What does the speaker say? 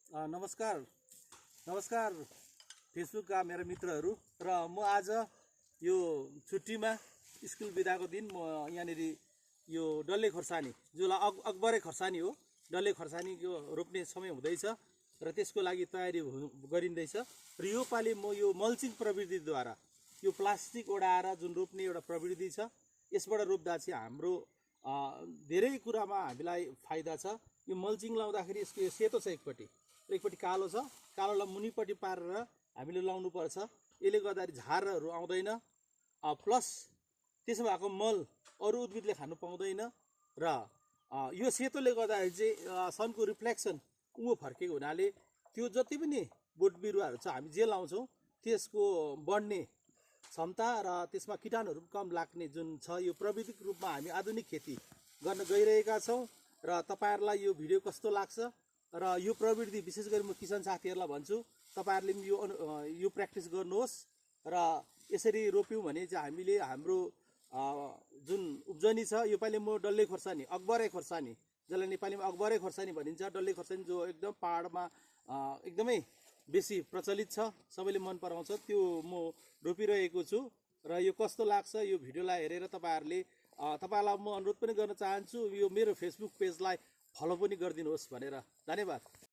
नमस्कार नमस्कार फेसबुकका मेरा मित्रहरू र म आज यो छुट्टीमा स्कुल बिदाको दिन म यहाँनिर यो डल्ले खोर्सानी जसलाई अकबरे खोर्सानी हो डल्ले खोर्सानीको रोप्ने समय हुँदैछ र त्यसको लागि तयारी गरिँदैछ र यो पालि म यो मल्चिङ प्रविधिद्वारा यो प्लास्टिक ओढाएर जुन रोप्ने एउटा प्रविधि छ यसबाट रोप्दा चाहिँ हाम्रो धेरै कुरामा हामीलाई फाइदा छ। यो मल्चिङ लाउँदाखेरि यसको यो सेतो छ एकपट्टि कालो छ, कालोलाई मुनिपट्टि पारेर हामीले लाउनु पर्छ। यसले गर्दाखेरि झारहरू आउँदैन, प्लस त्यसो भएको मल अरू उद्भिदले खानु पाउँदैन र यो सेतोले गर्दाखेरि चाहिँ सनको रिफ्लेक्सन उँभो फर्केको हुनाले त्यो जति पनि बोट बिरुवाहरू छ हामी जे लाउँछौँ त्यसको बढ्ने क्षमता र त्यसमा कीटाणुहरू कम लाग्ने जुन छ यो प्राविधिक रूपमा हामी आधुनिक खेती गर्न गइरहेका छौँ र तपाईहरुलाई यो भिडियो कस्तो लाग्छ र यो प्रविधि विशेष गरी म किसान साथीहरूलाई भन्छु तपाईहरुले पनि यो प्र्याक्टिस गर्नुहोस् र यसरी रोप्यौं भने चाहिँ हामीले हाम्रो जुन उब्जनी छ यो पालि म डल्ले खोर्सानी अकबरे खोर्सानी जसलाई नेपालीमा अकबरे खोर्सानी भनिन्छ डल्ले खोर्सानी जो एकदम पहाडमा एकदमै बेसी प्रचलित छ सबैले मन पराउँछ त्यो म रोपिरहेको छु र यो कस्तो लाग्छ यो भिडियोलाई हेरेर तपाईहरुलाई म अनुरोध पनि गर्न चाहन्छु यो मेरो फेसबुक पेजलाई फलो पनि गरिदिनुहोस् भनेर। धन्यवाद।